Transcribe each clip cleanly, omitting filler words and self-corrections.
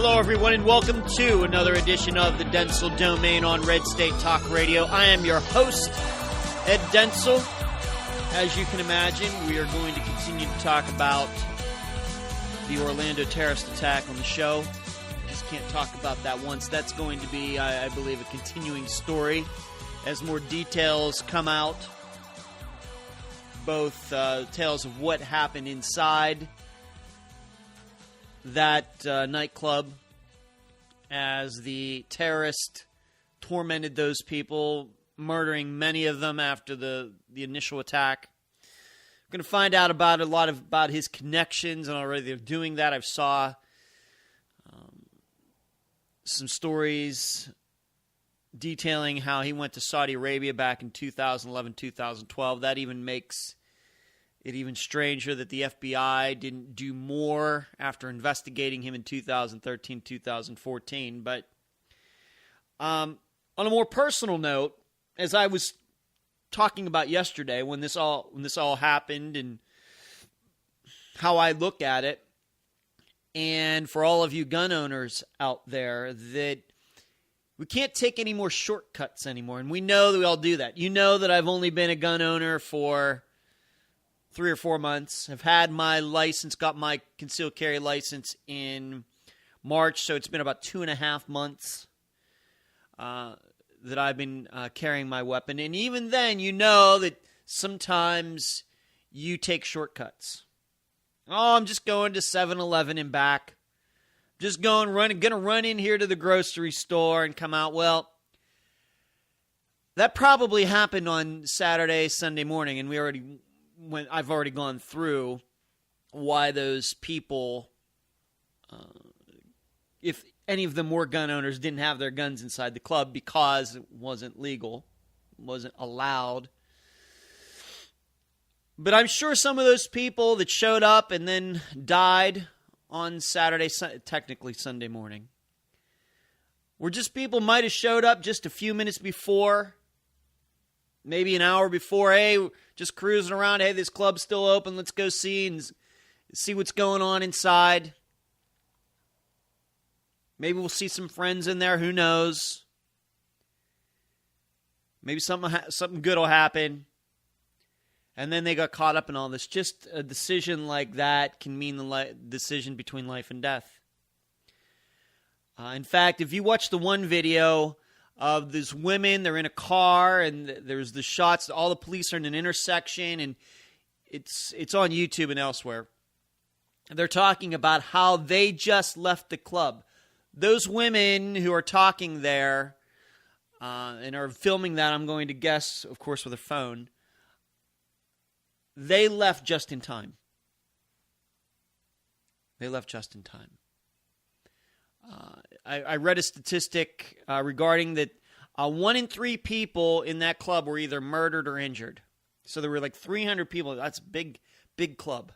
Hello, everyone, and welcome to another edition of the Dentzel Domain on Red State Talk Radio. I am your host, Ed Dentzel. As you can imagine, we are going to continue to talk about the Orlando terrorist attack on the show. Just can't talk about that once. That's going to be, I believe, a continuing story as more details come out. Both tales of what happened inside that nightclub as the terrorist tormented those people, murdering many of them after the initial attack. I'm going to find out about about his connections, and already they're doing that. I saw some stories detailing how he went to Saudi Arabia back in 2011, 2012. That even makes it even stranger that the FBI didn't do more after investigating him in 2013, 2014. But on a more personal note, as I was talking about yesterday when this all happened and how I look at it, and for all of you gun owners out there, that we can't take any more shortcuts anymore. And we know that we all do that. You know that I've only been a gun owner for 3 or 4 months. I've had my license, got my concealed carry license in March, so it's been about 2.5 months that I've been carrying my weapon. And even then, you know that sometimes you take shortcuts. Oh, I'm just going to 7-Eleven and back. Just gonna run in here to the grocery store and come out. Well, that probably happened on Saturday, Sunday morning, and I've already gone through why those people, if any of them were gun owners, didn't have their guns inside the club because it wasn't legal, wasn't allowed. But I'm sure some of those people that showed up and then died on Saturday, technically Sunday morning, were just people might have showed up just a few minutes before, maybe an hour before. Hey, just cruising around. Hey, this club's still open. Let's go see what's going on inside. Maybe we'll see some friends in there. Who knows? Maybe something good will happen. And then they got caught up in all this. Just a decision like that can mean the decision between life and death. In fact, if you watch the one video of these women, they're in a car, and there's the shots. All the police are in an intersection, and it's on YouTube and elsewhere. They're talking about how they just left the club. Those women who are talking there and are filming that, I'm going to guess, of course, with a phone, they left just in time. They left just in time. I read a statistic regarding that 1 in 3 people in that club were either murdered or injured. So there were like 300 people. That's a big club.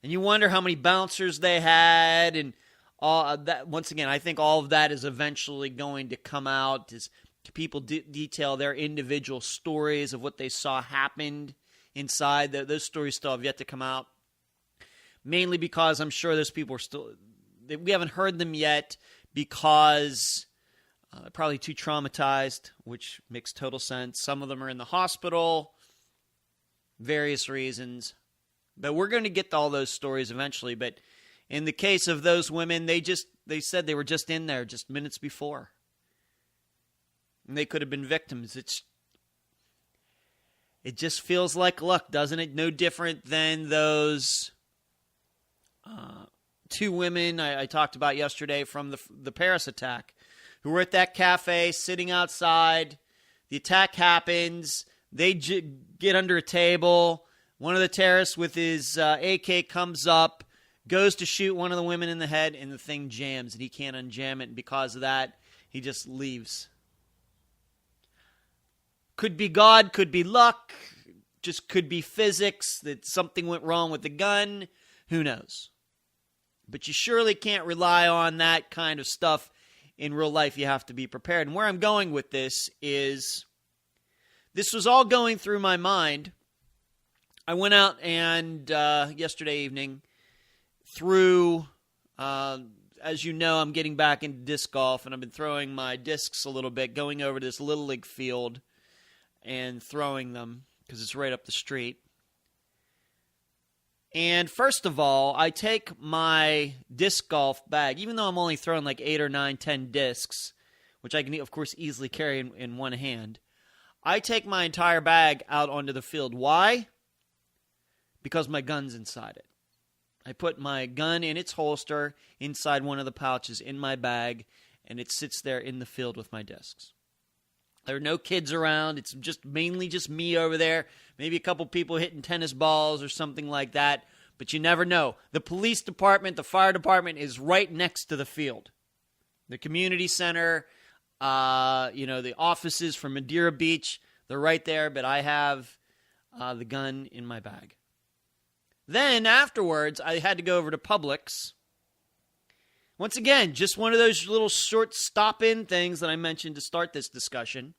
And you wonder how many bouncers they had, and all that. Once again, I think all of that is eventually going to come out as people detail their individual stories of what they saw happened inside. Those stories still have yet to come out. Mainly because I'm sure those people are still, we haven't heard them yet because probably too traumatized, which makes total sense. Some of them are in the hospital, various reasons. But we're going to get to all those stories eventually. But in the case of those women, they said they were just in there just minutes before. And they could have been victims. It just feels like luck, doesn't it? No different than those 2 women I talked about yesterday from the Paris attack, who were at that cafe sitting outside. The attack happens. They get under a table. One of the terrorists with his AK comes up, goes to shoot one of the women in the head, and the thing jams, and he can't unjam it. And because of that, he just leaves. Could be God, could be luck, just could be physics, that something went wrong with the gun. Who knows? But you surely can't rely on that kind of stuff in real life. You have to be prepared. And where I'm going with this is, this was all going through my mind. I went out and yesterday evening through as you know, I'm getting back into disc golf, and I've been throwing my discs a little bit, going over to this Little League field and throwing them because it's right up the street. And first of all, I take my disc golf bag, even though I'm only throwing like 8 or 9, 10 discs, which I can, of course, easily carry in one hand. I take my entire bag out onto the field. Why? Because my gun's inside it. I put my gun in its holster inside one of the pouches in my bag, and it sits there in the field with my discs. There are no kids around. It's mainly just me over there. Maybe a couple people hitting tennis balls or something like that. But you never know. The police department, the fire department is right next to the field. The community center, the offices from Madeira Beach, they're right there. But I have the gun in my bag. Then afterwards, I had to go over to Publix. Once again, just one of those little short stop-in things that I mentioned to start this discussion.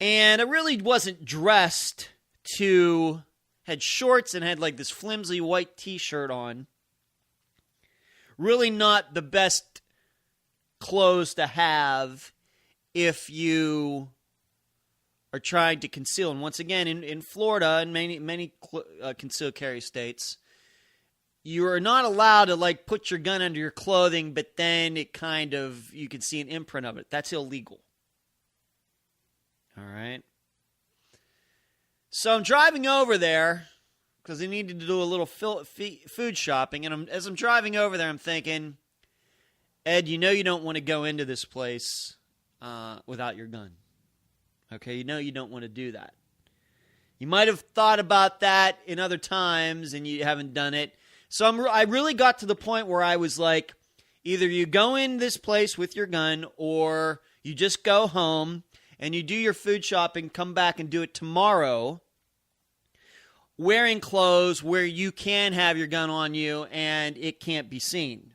And I really wasn't dressed had shorts and had like this flimsy white t-shirt on. Really not the best clothes to have if you are trying to conceal. And once again, in Florida and many concealed carry states, you are not allowed to put your gun under your clothing, but then you can see an imprint of it. That's illegal. All right. So I'm driving over there because I needed to do a little food shopping. And as I'm driving over there, I'm thinking, Ed, you don't want to go into this place without your gun. Okay, you don't want to do that. You might have thought about that in other times and you haven't done it. So I really got to the point where I was like, either you go in this place with your gun or you just go home and you do your food shopping, come back and do it tomorrow, wearing clothes where you can have your gun on you and it can't be seen.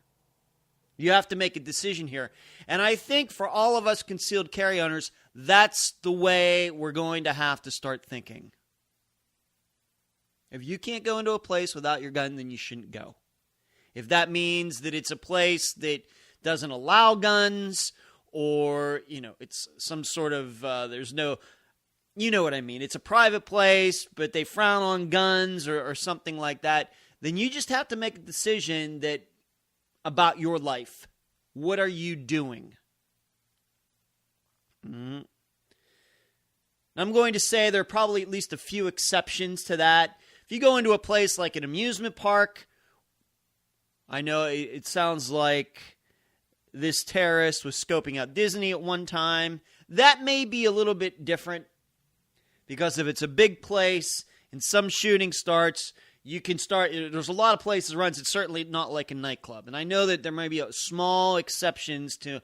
You have to make a decision here. And I think for all of us concealed carry owners, that's the way we're going to have to start thinking. If you can't go into a place without your gun, then you shouldn't go. If that means that it's a place that doesn't allow guns or, it's some sort of, there's no, you know what I mean. It's a private place, but they frown on guns or something like that. Then you just have to make a decision about your life. What are you doing? Mm-hmm. I'm going to say there are probably at least a few exceptions to that. If you go into a place like an amusement park, I know it sounds like this terrorist was scoping out Disney at one time. That may be a little bit different because if it's a big place and some shooting starts, you can start. There's a lot of places runs. It's certainly not like a nightclub. And I know that there may be small exceptions to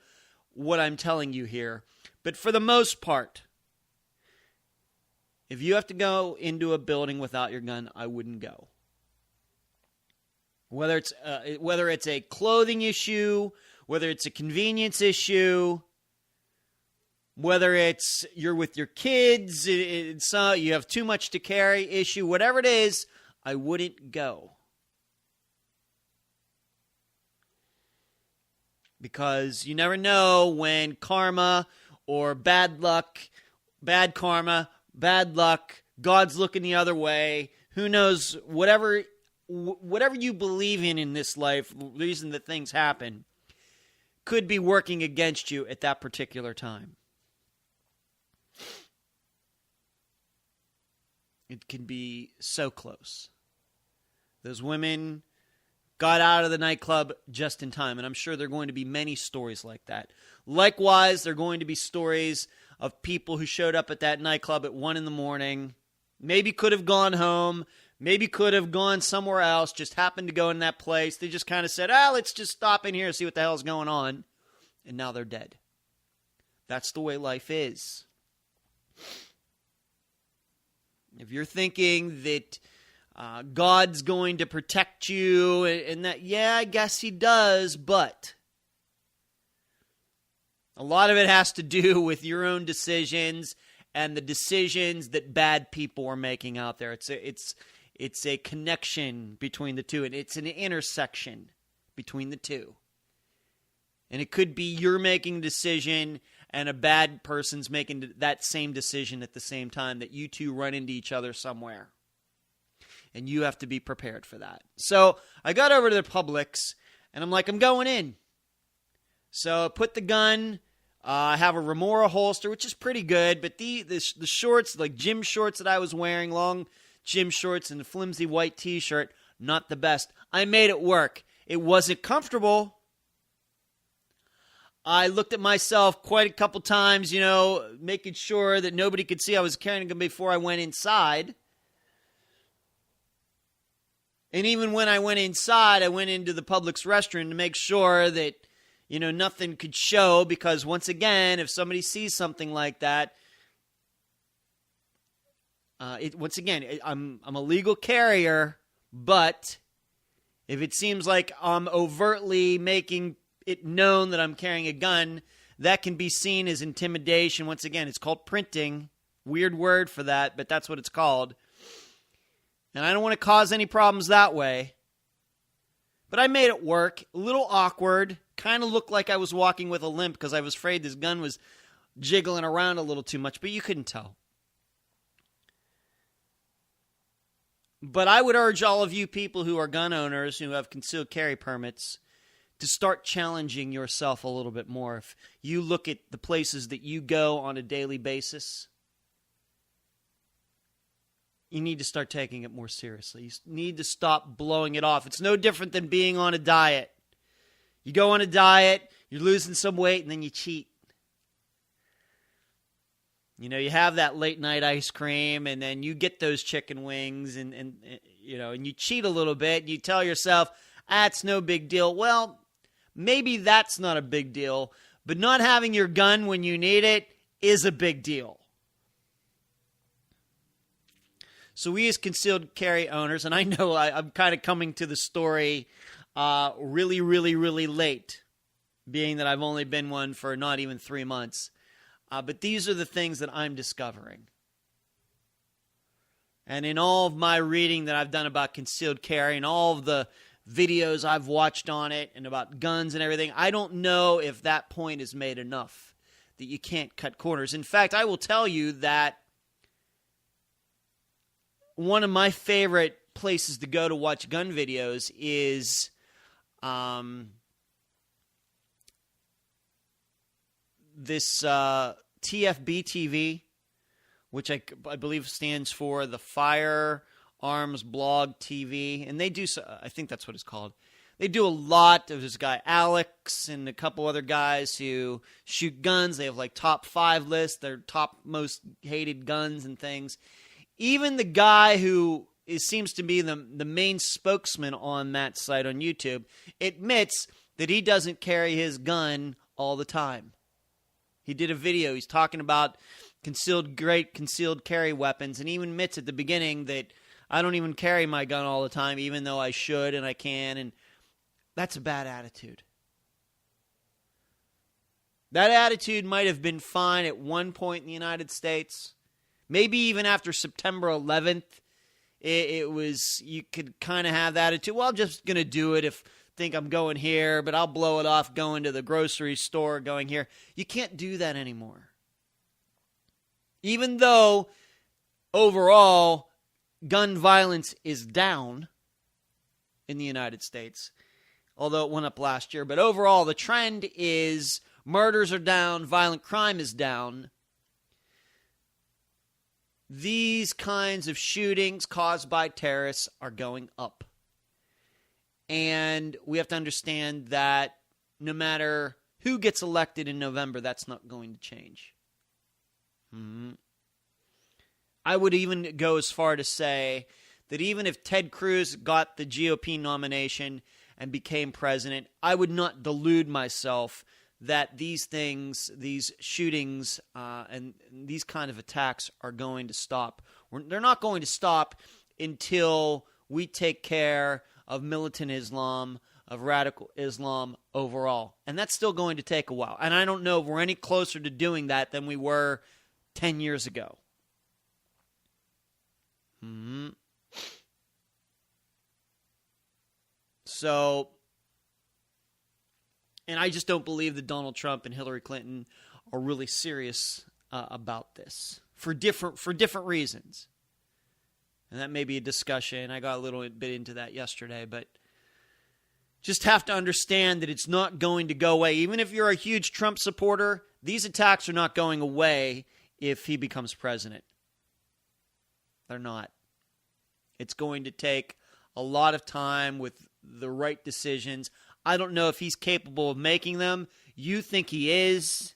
what I'm telling you here. But for the most part, if you have to go into a building without your gun, I wouldn't go. Whether it's a clothing issue, whether it's a convenience issue, whether it's you're with your kids, you have too much to carry issue, whatever it is, I wouldn't go. Because you never know when karma or bad luck, bad karma, bad luck, God's looking the other way. Who knows? Whatever you believe in this life, the reason that things happen, could be working against you at that particular time. It can be so close. Those women got out of the nightclub just in time, and I'm sure there are going to be many stories like that. Likewise, there are going to be stories of people who showed up at that nightclub at 1 a.m, maybe could have gone home, maybe could have gone somewhere else, just happened to go in that place. They just kind of said, let's just stop in here and see what the hell's going on. And now they're dead. That's the way life is. If you're thinking that God's going to protect you and that, yeah, I guess he does, but a lot of it has to do with your own decisions and the decisions that bad people are making out there. It's a connection between the two, and it's an intersection between the two. And it could be you're making a decision and a bad person's making that same decision at the same time, that you two run into each other somewhere. And you have to be prepared for that. So I got over to the Publix, and I'm like, I'm going in. So I put the gun. I have a Remora holster, which is pretty good. But the shorts, like gym shorts that I was wearing, long gym shorts and a flimsy white T-shirt, not the best. I made it work. It wasn't comfortable. I looked at myself quite a couple times, making sure that nobody could see I was carrying them before I went inside. And even when I went inside, I went into the Publix restroom to make sure that, nothing could show. Because once again, if somebody sees something like that, I'm a legal carrier, but if it seems like I'm overtly making it known that I'm carrying a gun, that can be seen as intimidation. Once again, it's called printing. Weird word for that, but that's what it's called. And I don't want to cause any problems that way. But I made it work. A little awkward. Kind of looked like I was walking with a limp because I was afraid this gun was jiggling around a little too much, but you couldn't tell. But I would urge all of you people who are gun owners, who have concealed carry permits, to start challenging yourself a little bit more. If you look at the places that you go on a daily basis, you need to start taking it more seriously. You need to stop blowing it off. It's no different than being on a diet. You go on a diet, you're losing some weight, and then you cheat. You have that late night ice cream, and then you get those chicken wings, and you cheat a little bit. You tell yourself, it's no big deal. Well, maybe that's not a big deal, but not having your gun when you need it is a big deal. So we as concealed carry owners, and I know I'm kind of coming to the story really, really, really late, being that I've only been one for not even 3 months. But these are the things that I'm discovering. And in all of my reading that I've done about concealed carry and all of the videos I've watched on it and about guns and everything, I don't know if that point is made enough that you can't cut corners. In fact, I will tell you that one of my favorite places to go to watch gun videos is this TFB TV, which I believe stands for the Firearms Blog TV, and they do, I think that's what it's called. They do a lot. There's this guy Alex and a couple other guys who shoot guns. They have like top 5 lists, their top most hated guns and things. Even the guy who seems to be the main spokesman on that site on YouTube admits that he doesn't carry his gun all the time. He did a video. He's talking about great concealed carry weapons, and he even admits at the beginning that I don't even carry my gun all the time, even though I should and I can, and that's a bad attitude. That attitude might have been fine at one point in the United States. Maybe even after September 11th, it was, you could kind of have that attitude. Well, I'm just going to do it if think I'm going here, but I'll blow it off going to the grocery store, going here. You can't do that anymore. Even though overall gun violence is down in the United States, although it went up last year, but overall the trend is murders are down, violent crime is down. These kinds of shootings caused by terrorists are going up. And we have to understand that no matter who gets elected in November, that's not going to change. I would even go as far to say that even if Ted Cruz got the GOP nomination and became president, I would not delude myself that these things, these shootings, and these kind of attacks are going to stop. They're not going to stop until we take care of militant Islam, of radical Islam overall. And that's still going to take a while. And I don't know if we're any closer to doing that than we were 10 years ago. So And I just don't believe that Donald Trump and Hillary Clinton are really serious about this for different reasons. And that may be a discussion. I got a little bit into that yesterday, but just have to understand that it's not going to go away. Even if you're a huge Trump supporter, these attacks are not going away if he becomes president. They're not. It's going to take a lot of time with the right decisions. I don't know if he's capable of making them. You think he is,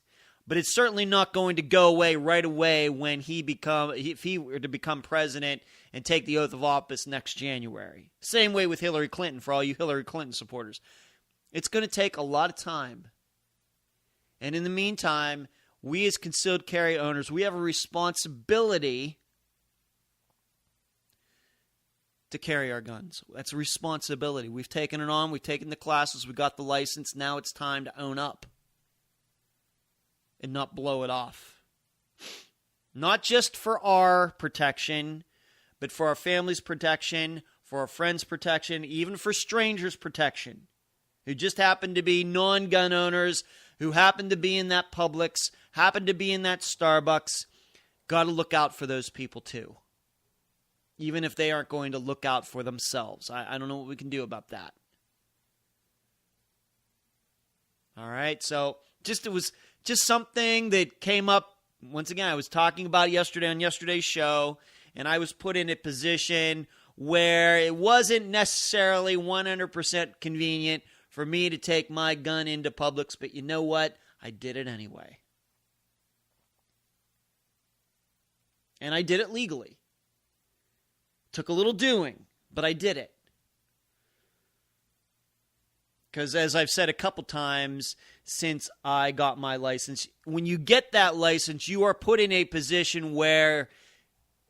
but it's certainly not going to go away right away when if he were to become president and take the oath of office next January. Same way with Hillary Clinton, for all you Hillary Clinton supporters. It's going to take a lot of time. And in the meantime, we as concealed carry owners, we have a responsibility to carry our guns. That's a responsibility. We've taken it on. We've taken the classes. We got the license. Now it's time to own up and not blow it off. Not just for our protection, but for our family's protection, for our friends' protection, even for strangers' protection, who just happen to be non-gun owners, who happen to be in that Publix, happen to be in that Starbucks. Got to look out for those people too, even if they aren't going to look out for themselves. I don't know what we can do about that. All right, so it was just something that came up. Once again, I was talking about it yesterday on yesterday's show, and I was put in a position where it wasn't necessarily 100% convenient for me to take my gun into Publix, but you know what? I did it anyway. And I did it legally. Took a little doing, but I did it. Because as I've said a couple times since I got my license, when you get that license, you are put in a position where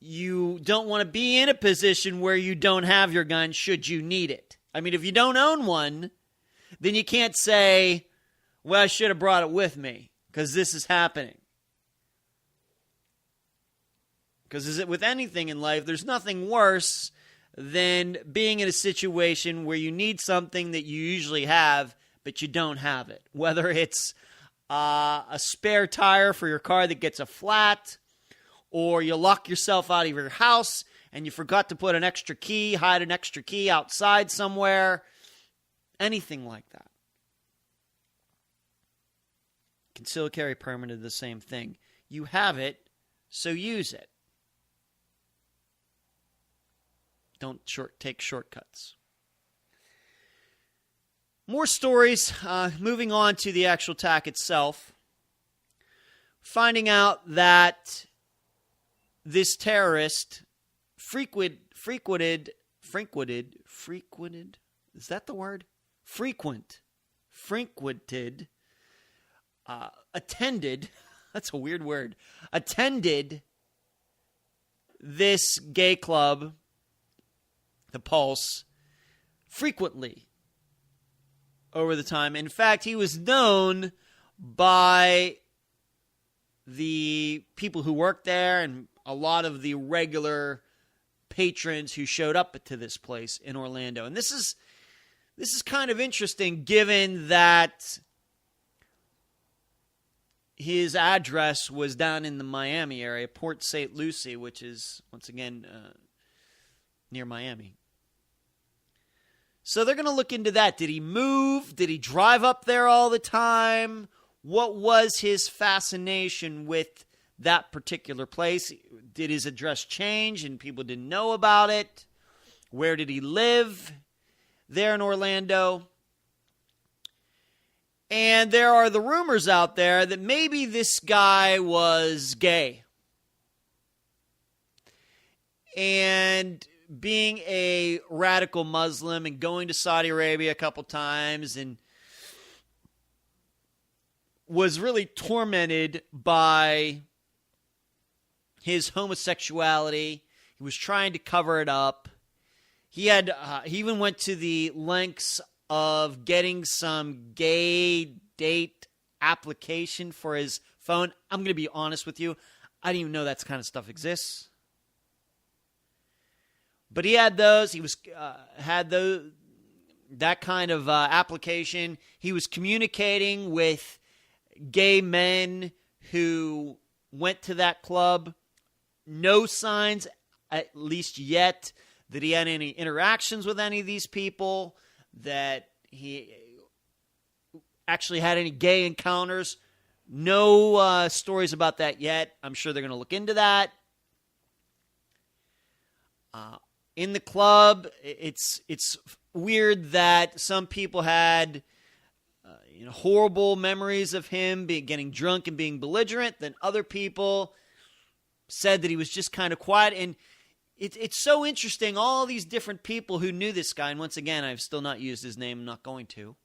you don't want to be in a position where you don't have your gun should you need it. I mean, if you don't own one, then you can't say, well, I should have brought it with me because this is happening. Because with anything in life, there's nothing worse than being in a situation where you need something that you usually have, but you don't have it. Whether it's a spare tire for your car that gets a flat, or you lock yourself out of your house and you forgot to put an extra key, hide an extra key outside somewhere, anything like that. Concealed carry permit is the same thing. You have it, so use it. Don't take shortcuts. More stories. Moving on to the actual attack itself. Finding out that this terrorist frequented, is that the word? Frequented, attended, that's a weird word, attended this gay club, the Pulse, frequently over the time. In fact, he was known by the people who worked there and a lot of the regular patrons who showed up to this place in Orlando. And this is kind of interesting given that his address was down in the Miami area, Port St. Lucie, which is, once again, near Miami. So they're going to look into that. Did he move? Did he drive up there all the time? What was his fascination with that particular place? Did his address change and people didn't know about it? Where did he live there in Orlando? And there are the rumors out there that maybe this guy was gay. And being a radical Muslim and going to Saudi Arabia a couple times and was really tormented by his homosexuality. He was trying to cover it up. He even went to the lengths of getting some gay date application for his phone. I'm going to be honest with you. I didn't even know that kind of stuff exists. But he had those. He had those. that kind of application. He was communicating with gay men who went to that club. No signs, at least yet, that he had any interactions with any of these people, that he actually had any gay encounters. No stories about that yet. I'm sure they're going to look into that. In the club, it's weird that some people had horrible memories of him getting drunk and being belligerent. Then other people said that he was just kind of quiet. And it's so interesting. All these different people who knew this guy, and once again, I've still not used his name. I'm not going to.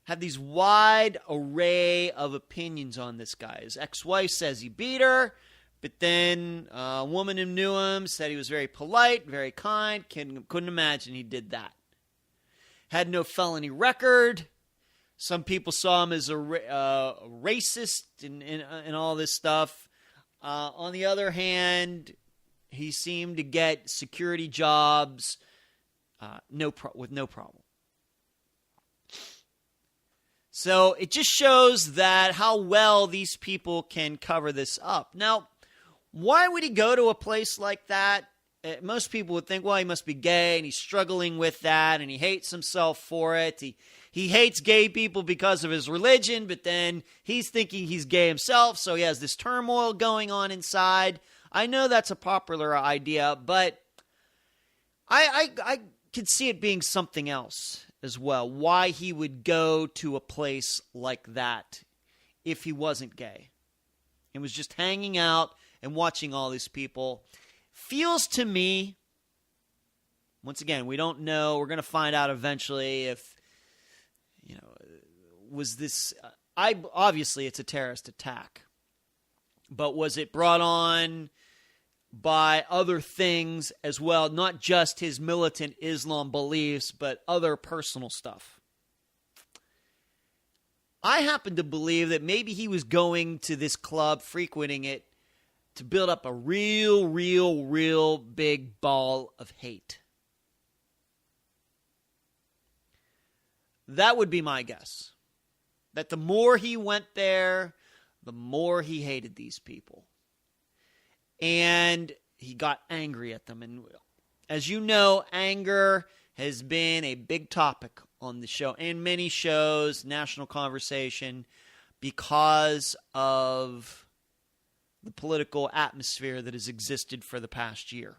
Had these wide array of opinions on this guy. His ex-wife says he beat her. But then a woman who knew him said he was very polite, very kind. Couldn't imagine he did that. Had no felony record. Some people saw him as a racist and all this stuff. On the other hand, he seemed to get security jobs with no problem. So it just shows that how well these people can cover this up. Now, why would he go to a place like that? Most people would think, well, he must be gay, and he's struggling with that, and he hates himself for it. He hates gay people because of his religion, but then he's thinking he's gay himself, so he has this turmoil going on inside. I know that's a popular idea, but I could see it being something else as well. Why he would go to a place like that if he wasn't gay and was just hanging out and watching all these people. Feels to me, once again, we don't know. We're going to find out eventually if, was this, obviously it's a terrorist attack, but was it brought on by other things as well, not just his militant Islam beliefs, but other personal stuff? I happen to believe that maybe he was going to this club, frequenting it, to build up a real big ball of hate. That would be my guess. That the more he went there, the more he hated these people. And he got angry at them. And as you know, anger has been a big topic on the show and many shows, national conversation, because of the political atmosphere that has existed for the past year.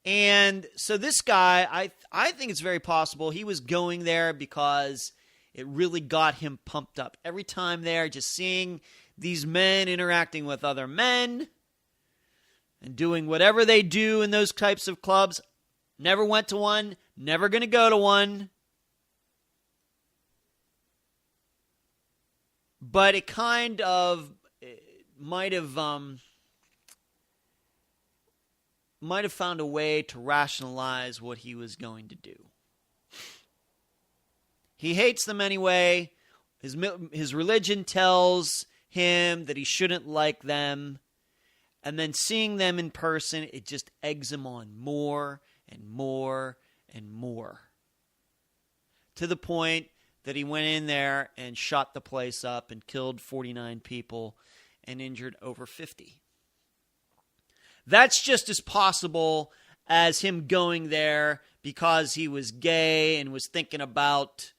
And so this guy, I think it's very possible he was going there because it really got him pumped up. Every time there, just seeing these men interacting with other men and doing whatever they do in those types of clubs. Never went to one, never going to go to one. But it kind of might have found a way to rationalize what he was going to do. He hates them anyway. His religion tells him that he shouldn't like them. And then seeing them in person, it just eggs him on more and more and more. To the point that he went in there and shot the place up and killed 49 people and injured over 50. That's just as possible as him going there because he was gay and was thinking about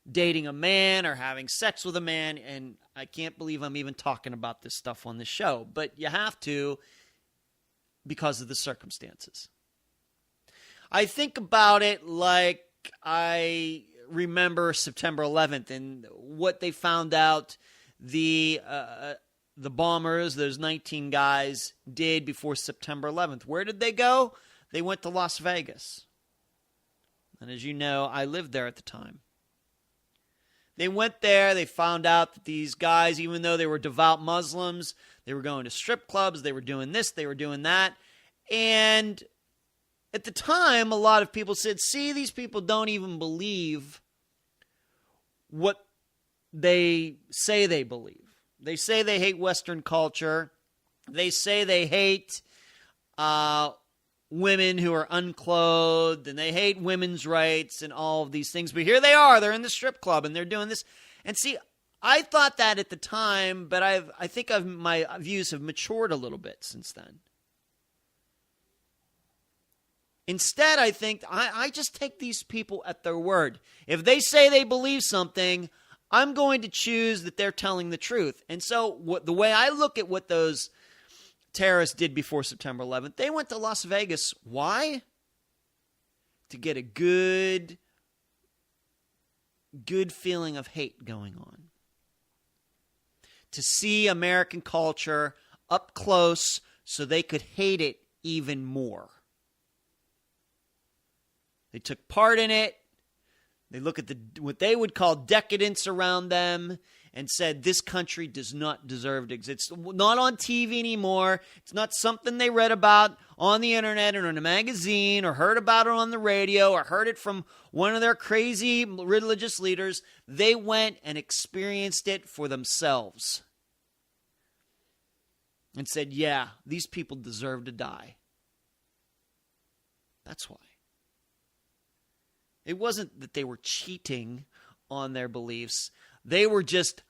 dating a man or having sex with a man. And I can't believe I'm even talking about this stuff on the show, but you have to because of the circumstances. I think about it like I remember September 11th and what they found out the bombers, those 19 guys, did before September 11th. Where did they go? They went to Las Vegas. And as you know, I lived there at the time. They went there, they found out that these guys, even though they were devout Muslims, they were going to strip clubs, they were doing this, they were doing that. And at the time, a lot of people said, see, these people don't even believe what they say they believe. They say they hate Western culture. They say they hate women who are unclothed, and they hate women's rights and all of these things. But here they are. They're in the strip club, and they're doing this. And see, I thought that at the time, but I think my views have matured a little bit since then. Instead, I think I just take these people at their word. If they say they believe something, I'm going to choose that they're telling the truth. And so the way I look at what those terrorists did before September 11th, they went to Las Vegas. Why? To get a good feeling of hate going on. To see American culture up close so they could hate it even more. They took part in it. They look at what they would call decadence around them and said, this country does not deserve to exist. It's not on TV anymore. It's not something they read about on the internet or in a magazine or heard about it on the radio or heard it from one of their crazy religious leaders. They went and experienced it for themselves and said, yeah, these people deserve to die. That's why. It wasn't that they were cheating on their beliefs. They were just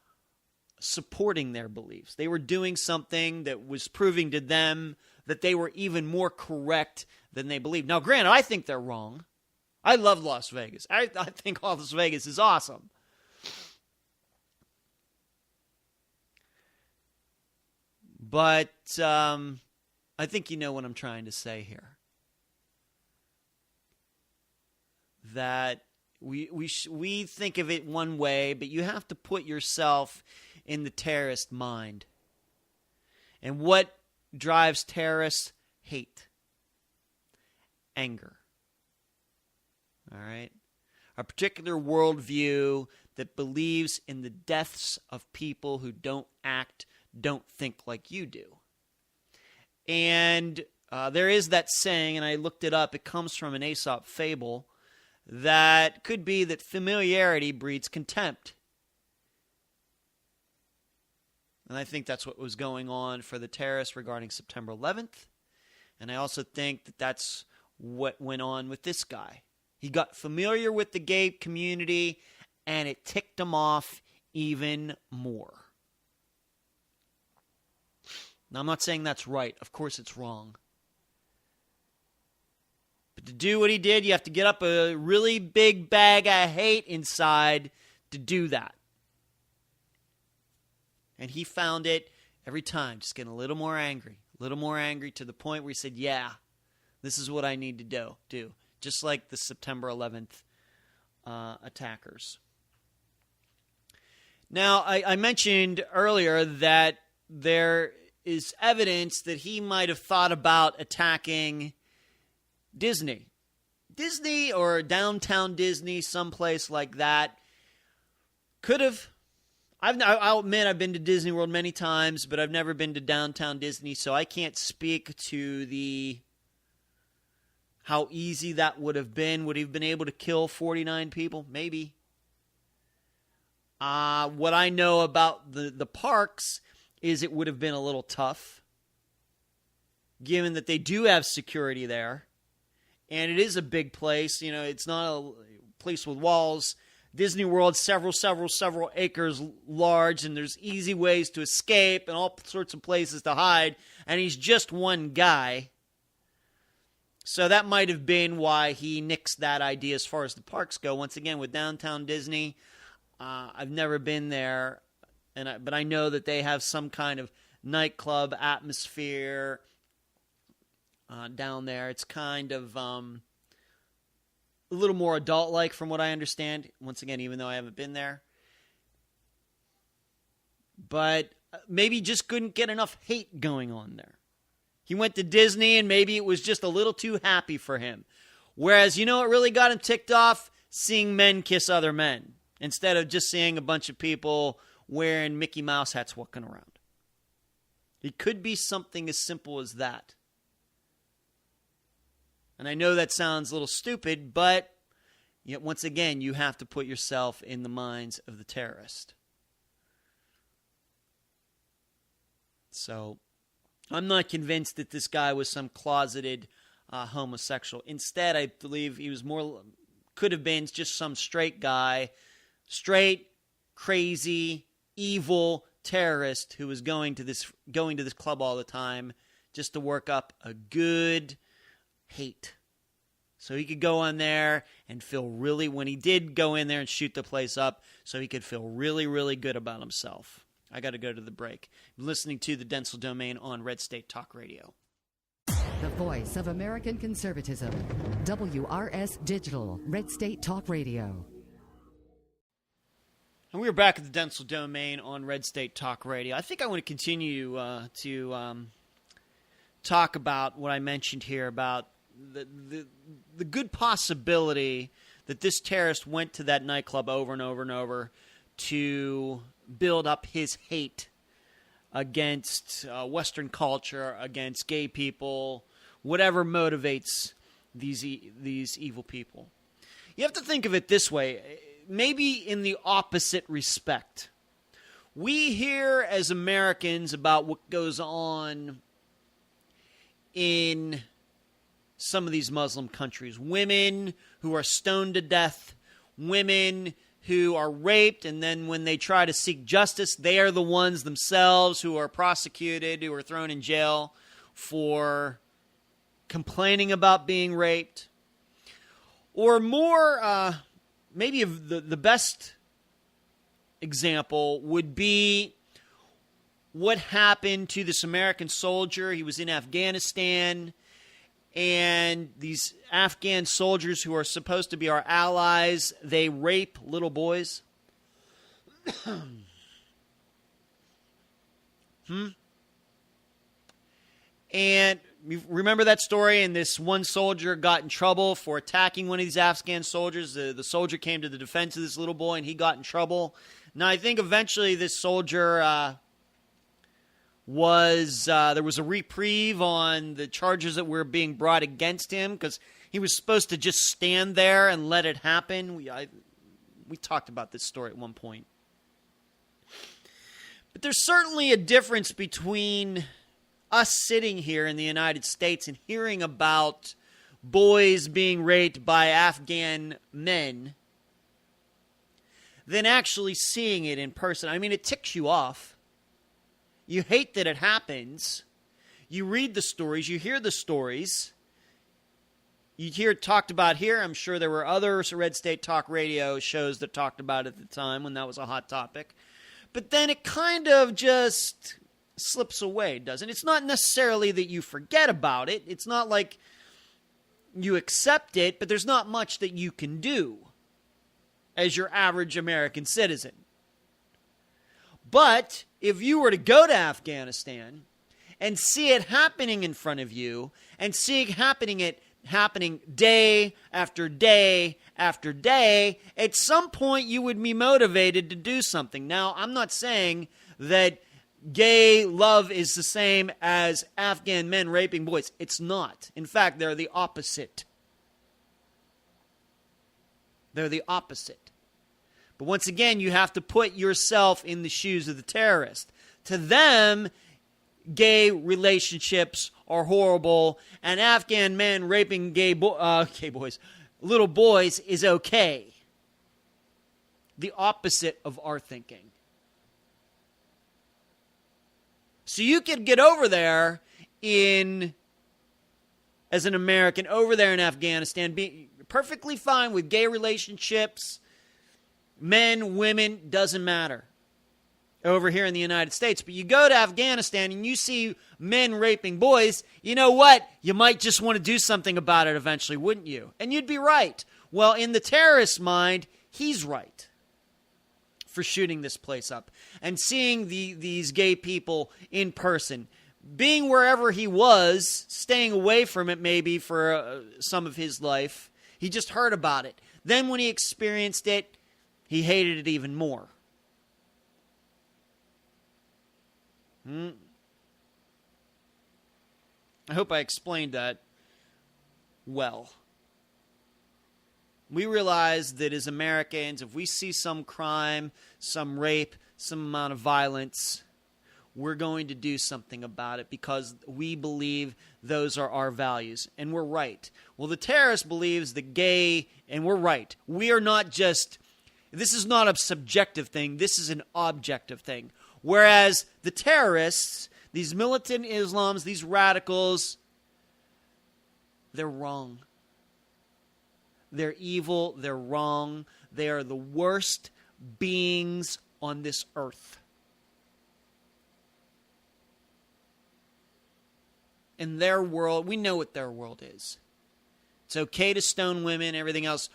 supporting their beliefs. They were doing something that was proving to them that they were even more correct than they believed. Now, granted, I think they're wrong. I love Las Vegas. I think Las Vegas is awesome. But I think you know what I'm trying to say here. That we think of it one way, but you have to put yourself in the terrorist mind. And what drives terrorists? Hate. Anger. All right? A particular worldview that believes in the deaths of people who don't think like you do. And there is that saying, and I looked it up, it comes from an Aesop fable, that could be that familiarity breeds contempt. And I think that's what was going on for the terrorists regarding September 11th. And I also think that that's what went on with this guy. He got familiar with the gay community, and it ticked him off even more. Now, I'm not saying that's right. Of course it's wrong. But to do what he did, you have to get up a really big bag of hate inside to do that. And he found it every time, just getting a little more angry to the point where he said, yeah, this is what I need to do. Just like the September 11th attackers. Now, I mentioned earlier that there is evidence that he might have thought about attacking Disney or downtown Disney, someplace like that. Could have. I'll admit I've been to Disney World many times, but I've never been to downtown Disney, so I can't speak to how easy that would have been. Would he have been able to kill 49 people? Maybe. What I know about the parks is it would have been a little tough, given that they do have security there. And it is a big place. You know, it's not a place with walls. Disney World, several acres large, and there's easy ways to escape and all sorts of places to hide. And he's just one guy. So that might have been why he nixed that idea as far as the parks go. Once again, with downtown Disney, I've never been there, but I know that they have some kind of nightclub atmosphere down there. It's kind of a little more adult-like from what I understand. Once again, even though I haven't been there. But maybe just couldn't get enough hate going on there. He went to Disney and maybe it was just a little too happy for him. Whereas, you know what really got him ticked off? Seeing men kiss other men. Instead of just seeing a bunch of people wearing Mickey Mouse hats walking around. It could be something as simple as that. And I know that sounds a little stupid, but yet once again, you have to put yourself in the minds of the terrorist. So, I'm not convinced that this guy was some closeted homosexual. Instead, I believe he was could have been just some straight guy, straight, crazy, evil terrorist who was going to this club all the time just to work up a good hate. So he could go on there and feel really, when he did go in there and shoot the place up, so he could feel really, really good about himself. I got to go to the break. I'm listening to the Dentzel Domain on Red State Talk Radio. The voice of American conservatism. WRS Digital, Red State Talk Radio. And we're back at the Dentzel Domain on Red State Talk Radio. I think I want to continue to talk about what I mentioned here about the good possibility that this terrorist went to that nightclub over and over and over to build up his hate against Western culture, against gay people, whatever motivates these evil people. You have to think of it this way, maybe in the opposite respect. We hear as Americans about what goes on in some of these Muslim countries. Women who are stoned to death, women who are raped, and then when they try to seek justice, they are the ones themselves who are prosecuted, who are thrown in jail for complaining about being raped. Or more, maybe the best example would be what happened to this American soldier. He was in Afghanistan, and these Afghan soldiers who are supposed to be our allies, they rape little boys. And you remember that story? And this one soldier got in trouble for attacking one of these Afghan soldiers. The soldier came to the defense of this little boy, and he got in trouble. Now, I think eventually this soldier there was a reprieve on the charges that were being brought against him because he was supposed to just stand there and let it happen. We talked about this story at one point. But there's certainly a difference between us sitting here in the United States and hearing about boys being raped by Afghan men than actually seeing it in person. I mean, it ticks you off. You hate that it happens. You read the stories. You hear the stories. You hear it talked about here. I'm sure there were other Red State Talk Radio shows that talked about it at the time when that was a hot topic. But then it kind of just slips away, doesn't it? It's not necessarily that you forget about it. It's not like you accept it, but there's not much that you can do as your average American citizen. But if you were to go to Afghanistan and see it happening in front of you and see it happening day after day after day, at some point you would be motivated to do something. Now, I'm not saying that gay love is the same as Afghan men raping boys. It's not. In fact, they're the opposite. They're the opposite. But once again, you have to put yourself in the shoes of the terrorist. To them, gay relationships are horrible, and Afghan men raping little boys is okay. The opposite of our thinking. So you could get over there as an American, over there in Afghanistan, be perfectly fine with gay relationships. Men, women, doesn't matter over here in the United States. But you go to Afghanistan and you see men raping boys, you know what? You might just want to do something about it eventually, wouldn't you? And you'd be right. Well, in the terrorist's mind, he's right for shooting this place up. And seeing these gay people in person, being wherever he was, staying away from it maybe for some of his life, he just heard about it. Then when he experienced it, he hated it even more. I hope I explained that well. We realize that as Americans, if we see some crime, some rape, some amount of violence, we're going to do something about it because we believe those are our values. And we're right. Well, the terrorist believes the gay, and we're right. We are not just, this is not a subjective thing. This is an objective thing. Whereas the terrorists, these militant Islams, these radicals, they're wrong. They're evil. They're wrong. They are the worst beings on this earth. In their world, we know what their world is. It's okay to stone women, everything else,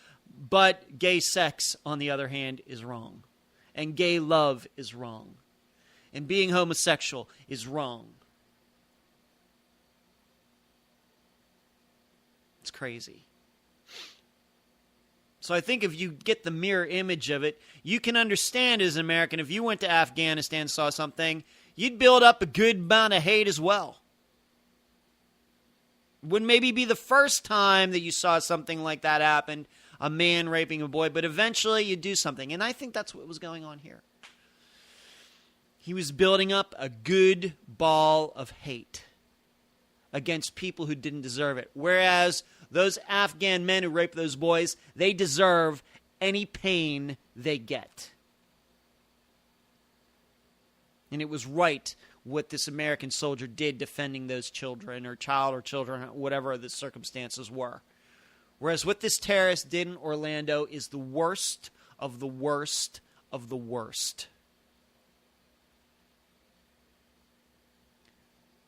but gay sex, on the other hand, is wrong. And gay love is wrong. And being homosexual is wrong. It's crazy. So I think if you get the mirror image of it, you can understand as an American, if you went to Afghanistan and saw something, you'd build up a good amount of hate as well. Would maybe be the first time that you saw something like that happen, a man raping a boy, but eventually you do something. And I think that's what was going on here. He was building up a good ball of hate against people who didn't deserve it. Whereas those Afghan men who raped those boys, they deserve any pain they get. And it was right what this American soldier did defending those children or children, whatever the circumstances were. Whereas what this terrorist did in Orlando is the worst of the worst of the worst.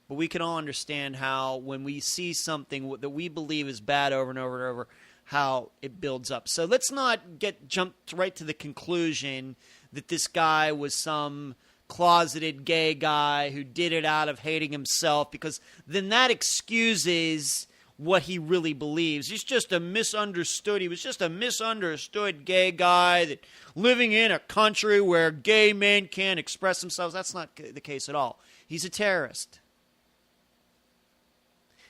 But we can all understand how when we see something that we believe is bad over and over and over, how it builds up. So let's not jump right to the conclusion that this guy was some closeted gay guy who did it out of hating himself, because then that excuses what he really believes. He was just a misunderstood gay guy that living in a country where gay men can't express themselves. That's not the case at all. He's a terrorist.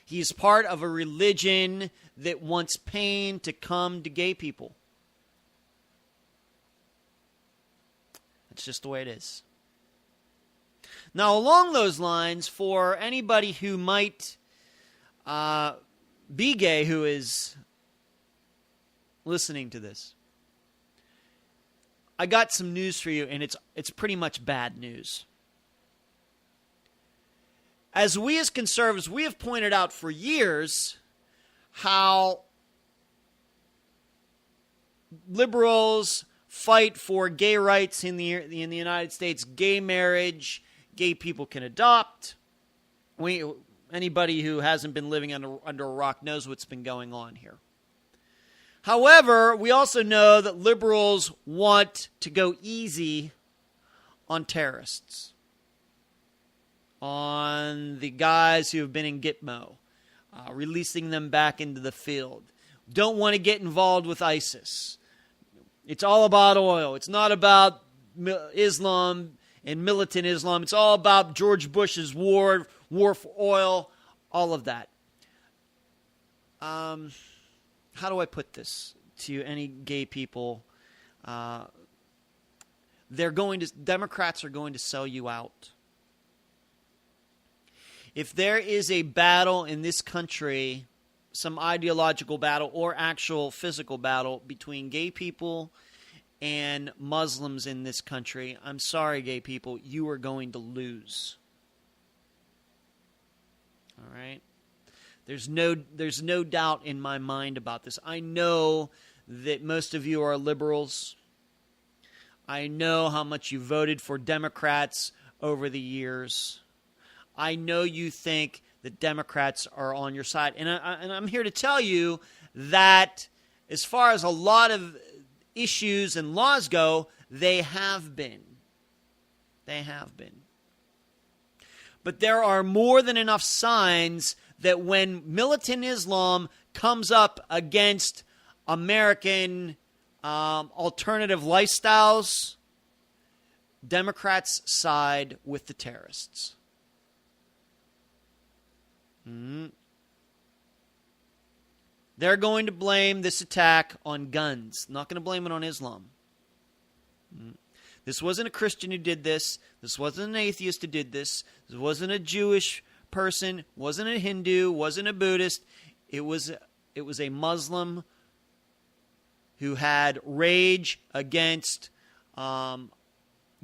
He's part of a religion that wants pain to come to gay people. It's just the way it is. Now, along those lines, for anybody who might be gay who is listening to this, I got some news for you, and it's pretty much bad news. As we as conservatives, we have pointed out for years how liberals fight for gay rights in the United States, gay marriage. Gay people can adopt. Anybody who hasn't been living under a rock knows what's been going on here. However, we also know that liberals want to go easy on terrorists, on the guys who have been in Gitmo, releasing them back into the field. Don't want to get involved with ISIS. It's all about oil. It's not about Islam and militant Islam. It's all about George Bush's war for oil, all of that. How do I put this to any gay people? Democrats are going to sell you out. If there is a battle in this country, some ideological battle or actual physical battle between gay people and Muslims in this country, I'm sorry, gay people, you are going to lose. All right? There's no doubt in my mind about this. I know that most of you are liberals. I know how much you voted for Democrats over the years. I know you think that Democrats are on your side. And I'm here to tell you that as far as a lot of issues and laws go, they have been. They have been. But there are more than enough signs that when militant Islam comes up against American alternative lifestyles, Democrats side with the terrorists. They're going to blame this attack on guns. Not going to blame it on Islam. This wasn't a Christian who did this. This wasn't an atheist who did this. This wasn't a Jewish person. Wasn't a Hindu. Wasn't a Buddhist. It was a Muslim who had rage against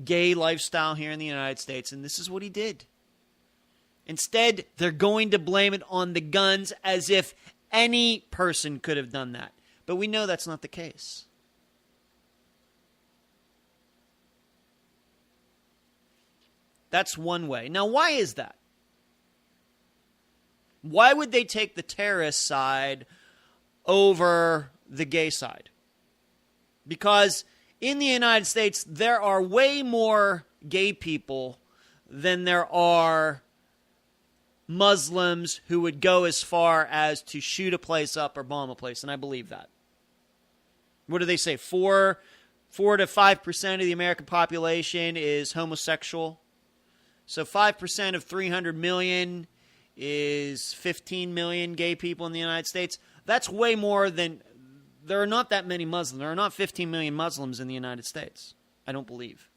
gay lifestyle here in the United States, and this is what he did. Instead, they're going to blame it on the guns as if any person could have done that. But we know that's not the case. That's one way. Now, why is that? Why would they take the terrorist side over the gay side? Because in the United States, there are way more gay people than there are Muslims who would go as far as to shoot a place up or bomb a place, and I believe that. What do they say? 4 to 5% of the American population is homosexual. So 5% of 300 million is 15 million gay people in the United States. That's way more than... There are not that many Muslims. There are not 15 million Muslims in the United States, I don't believe.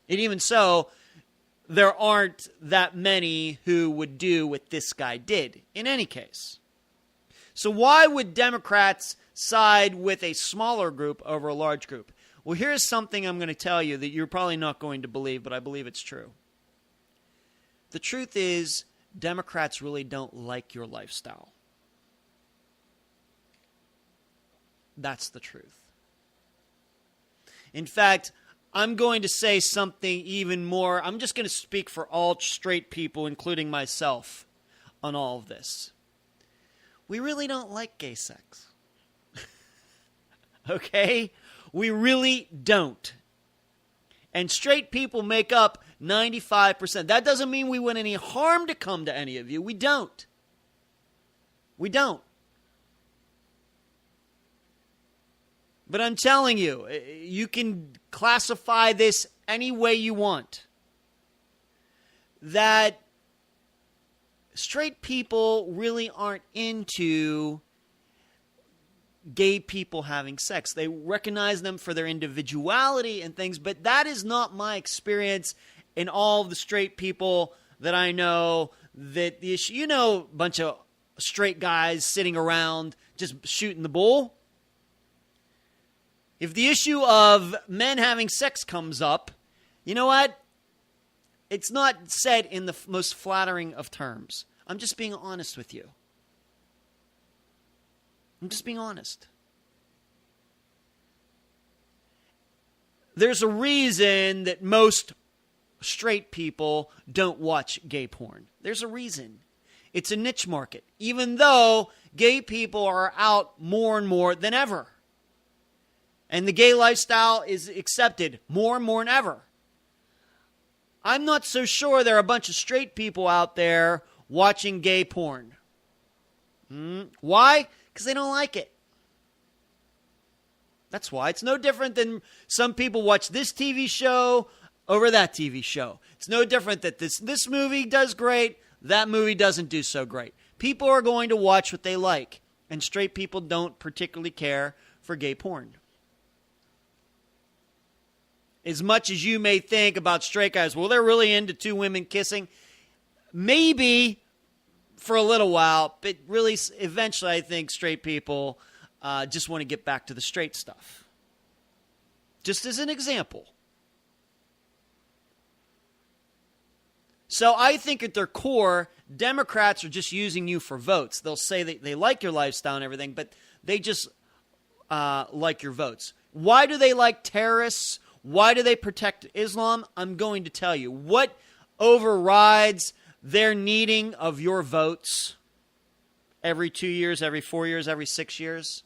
And even so, there aren't that many who would do what this guy did, in any case. So why would Democrats side with a smaller group over a large group? Well, here's something I'm going to tell you that you're probably not going to believe, but I believe it's true. The truth is, Democrats really don't like your lifestyle. That's the truth. In fact, I'm going to say something even more. I'm just going to speak for all straight people, including myself, on all of this. We really don't like gay sex. Okay? We really don't. And straight people make up 95%. That doesn't mean we want any harm to come to any of you. We don't. We don't. But I'm telling you, you can classify this any way you want. That straight people really aren't into gay people having sex. They recognize them for their individuality and things, but that is not my experience in all of the straight people that I know. That the issue, you know, a bunch of straight guys sitting around just shooting the bull. If the issue of men having sex comes up, you know what? It's not said in the most flattering of terms. I'm just being honest with you. I'm just being honest. There's a reason that most straight people don't watch gay porn. There's a reason. It's a niche market, even though gay people are out more and more than ever. And the gay lifestyle is accepted more and more than ever. I'm not so sure there are a bunch of straight people out there watching gay porn. Why? Because they don't like it. That's why. It's no different than some people watch this TV show over that TV show. It's no different that this movie does great, that movie doesn't do so great. People are going to watch what they like. And straight people don't particularly care for gay porn. As much as you may think about straight guys, well, they're really into two women kissing. Maybe for a little while, but really, eventually, I think straight people just want to get back to the straight stuff. Just as an example. So I think at their core, Democrats are just using you for votes. They'll say that they like your lifestyle and everything, but they just like your votes. Why do they like terrorists? Why do they protect Islam? I'm going to tell you. What overrides their needing of your votes every 2 years, every 4 years, every 6 years?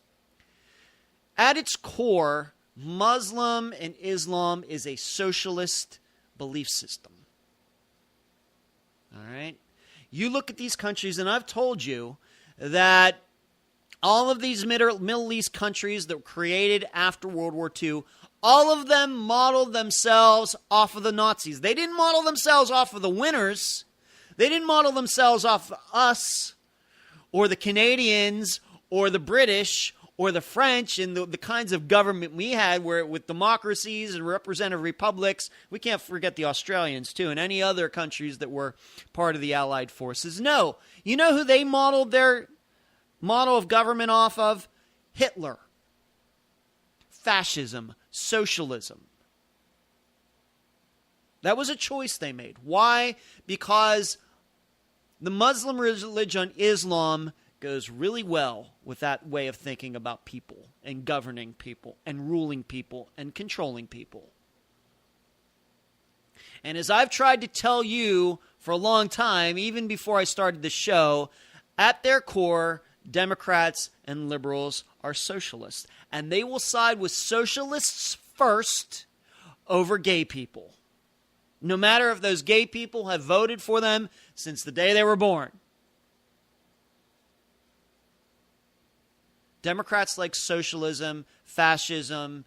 At its core, Muslim and Islam is a socialist belief system. All right? You look at these countries, and I've told you that all of these Middle East countries that were created after World War II, all of them modeled themselves off of the Nazis. They didn't model themselves off of the winners. They didn't model themselves off of us or the Canadians or the British or the French and the kinds of government we had where with democracies and representative republics. We can't forget the Australians, too, and any other countries that were part of the Allied forces. No. You know who they modeled their model of government off of? Hitler. Fascism. Socialism. That was a choice they made. Why? Because the Muslim religion, Islam, goes really well with that way of thinking about people and governing people and ruling people and controlling people. And as I've tried to tell you for a long time, even before I started the show, at their core, Democrats and liberals are socialists. And they will side with socialists first over gay people. No matter if those gay people have voted for them since the day they were born. Democrats like socialism, fascism,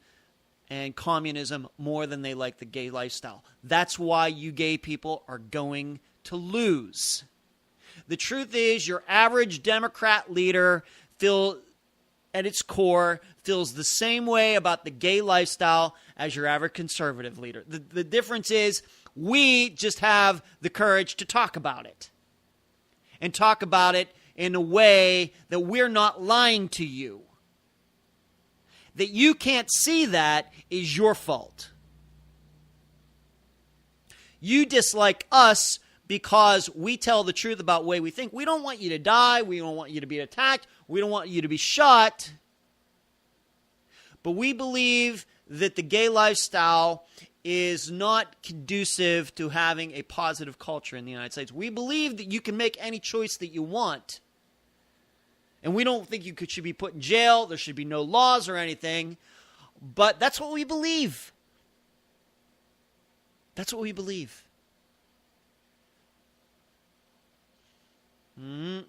and communism more than they like the gay lifestyle. That's why you gay people are going to lose. The truth is, your average Democrat leader at its core feels the same way about the gay lifestyle as your average conservative leader. The difference is we just have the courage to talk about it. And talk about it in a way that we're not lying to you. That you can't see that is your fault. You dislike us because we tell the truth about the way we think. We don't want you to die. We don't want you to be attacked. We don't want you to be shot. But we believe that the gay lifestyle is not conducive to having a positive culture in the United States. We believe that you can make any choice that you want. And we don't think you should be put in jail. There should be no laws or anything. But that's what we believe. That's what we believe. The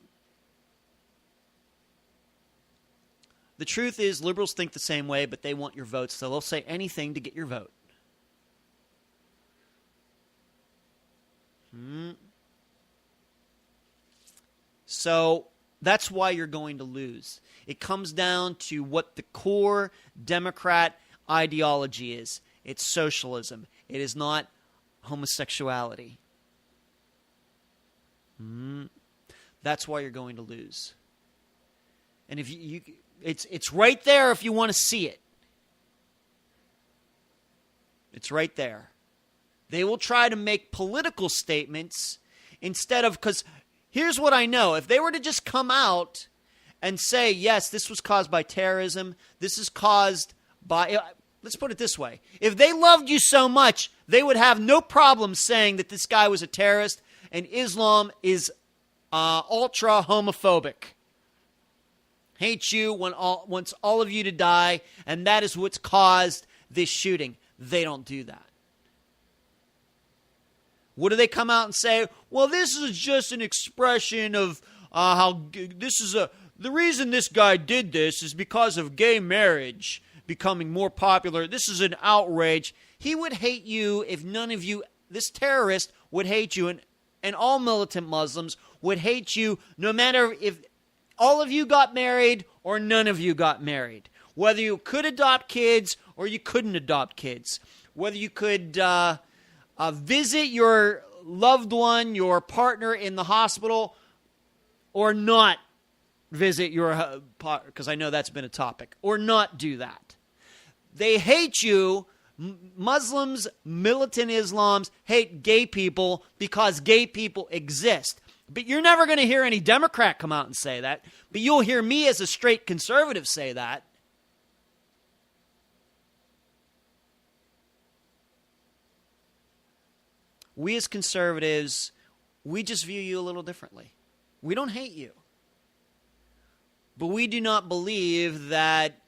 truth is, liberals think the same way, but they want your votes, so they'll say anything to get your vote. So that's why you're going to lose. It comes down to what the core Democrat ideology is. It's socialism. It is not homosexuality. That's why you're going to lose. And if it's right there if you want to see it. It's right there. They will try to make political statements instead of, because here's what I know. If they were to just come out and say, yes, this was caused by terrorism, this is caused by, let's put it this way. If they loved you so much, they would have no problem saying that this guy was a terrorist and Islam is ultra homophobic. Hates you, wants all of you to die, and that is what's caused this shooting. They don't do that. What do they come out and say? Well, this is just an expression of the reason this guy did this is because of gay marriage becoming more popular. This is an outrage. He would hate you if none of you, this terrorist would hate you, and all militant Muslims would hate you no matter if all of you got married or none of you got married. Whether you could adopt kids or you couldn't adopt kids. Whether you could visit your loved one, your partner in the hospital, or not visit your partner, because I know that's been a topic, or not do that. They hate you. Muslims, militant Islams hate gay people because gay people exist. But you're never going to hear any Democrat come out and say that. But you'll hear me as a straight conservative say that. We as conservatives, we just view you a little differently. We don't hate you. But we do not believe that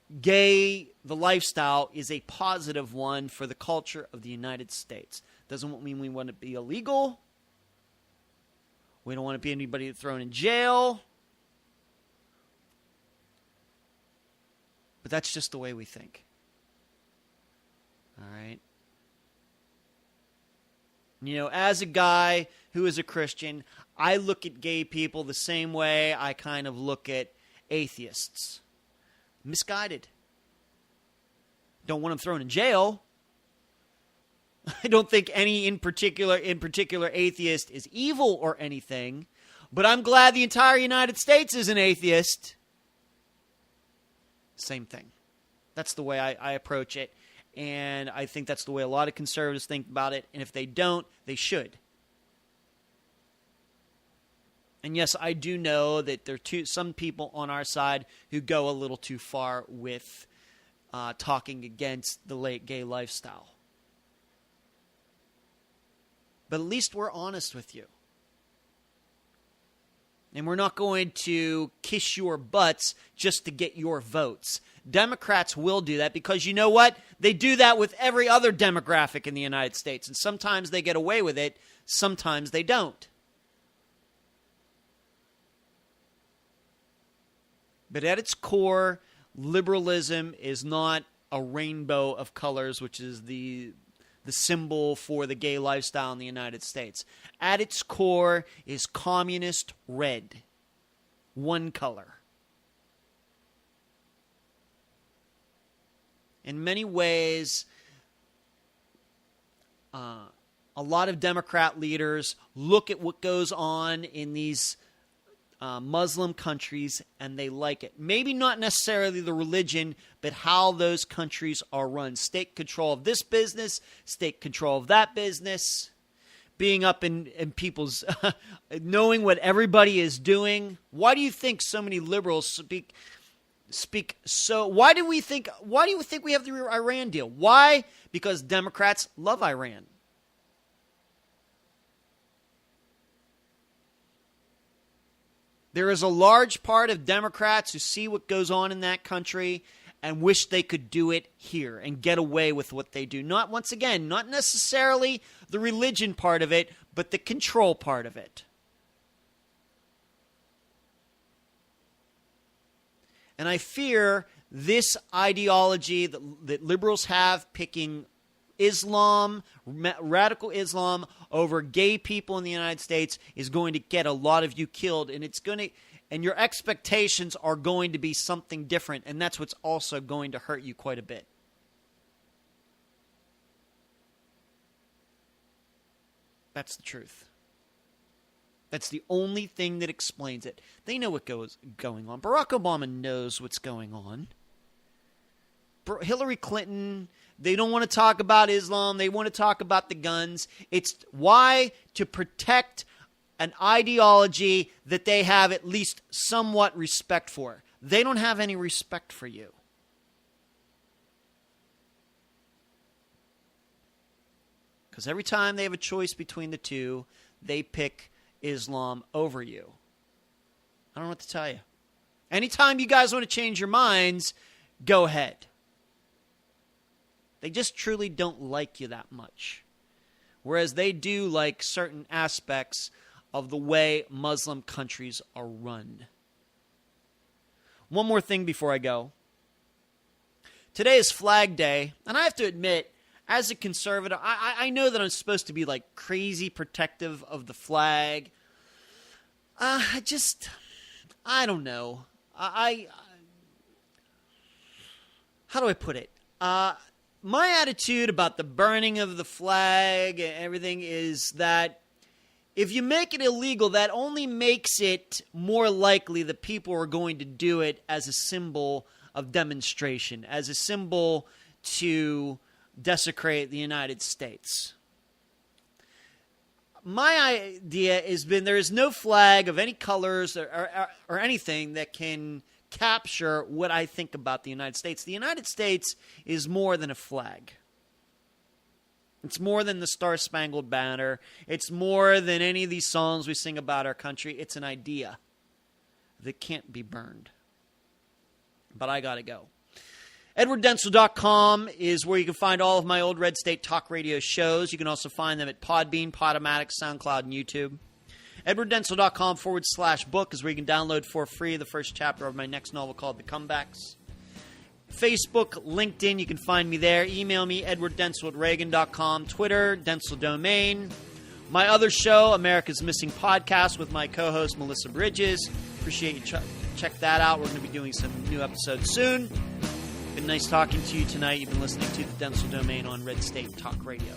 the lifestyle is a positive one for the culture of the United States. Doesn't mean we want to be illegal. We don't want to be anybody thrown in jail. But that's just the way we think. All right? You know, as a guy who is a Christian, I look at gay people the same way I kind of look at atheists. Misguided. Don't want them thrown in jail. I don't think any in particular atheist is evil or anything, but I'm glad the entire United States is an atheist. Same thing. That's the way I approach it, and I think that's the way a lot of conservatives think about it, and if they don't, they should. And yes, I do know that there are some people on our side who go a little too far with talking against the late gay lifestyle. But at least we're honest with you. And we're not going to kiss your butts just to get your votes. Democrats will do that because you know what? They do that with every other demographic in the United States. And sometimes they get away with it. Sometimes they don't. But at its core, liberalism is not a rainbow of colors, which is the symbol for the gay lifestyle in the United States. At its core is communist red. One color. In many ways, a lot of Democrat leaders look at what goes on in these Muslim countries and they like it. Maybe not necessarily the religion, but how those countries are run. State control of this business, state control of that business, being up in people's, knowing what everybody is doing. Why do you think so many liberals speak so? Why do you think we have the Iran deal? Why? Because Democrats love Iran. There is a large part of Democrats who see what goes on in that country and wish they could do it here and get away with what they do. Not, once again, not necessarily the religion part of it, but the control part of it. And I fear this ideology that liberals have, picking Islam, radical Islam over gay people in the United States, is going to get a lot of you killed, and your expectations are going to be something different, and that's what's also going to hurt you quite a bit. That's the truth. That's the only thing that explains it. They know what going on. Barack Obama knows what's going on. Hillary Clinton, they don't want to talk about Islam. They want to talk about the guns. It's why? To protect an ideology that they have at least somewhat respect for. They don't have any respect for you. Because every time they have a choice between the two, they pick Islam over you. I don't know what to tell you. Anytime you guys want to change your minds, go ahead. They just truly don't like you that much. Whereas they do like certain aspects of the way Muslim countries are run. One more thing before I go. Today is Flag Day, and I have to admit, as a conservative, I know that I'm supposed to be like crazy protective of the flag. I don't know. How do I put it? My attitude about the burning of the flag and everything is that if you make it illegal, that only makes it more likely that people are going to do it as a symbol of demonstration, as a symbol to desecrate the United States. My idea has been there is no flag of any colors or anything that can capture what I think about the United States. The United States is more than a flag. It's more than the Star-Spangled Banner. It's more than any of these songs we sing about our country. It's an idea that can't be burned. But I gotta go. EdwardDentzel.com is where you can find all of my old Red State Talk Radio shows. You can also find them at Podbean, Podomatic, SoundCloud, and YouTube. EdwardDentzel.com/book is where you can download for free the first chapter of my next novel called The Comebacks. Facebook, LinkedIn, you can find me there. Email me, EdwardDentzel@Reagan.com. Twitter, Dentzel Domain. My other show, America's Missing Podcast, with my co-host, Melissa Bridges. Appreciate you check that out. We're going to be doing some new episodes soon. Been nice talking to you tonight. You've been listening to the Dentzel Domain on Red State Talk Radio.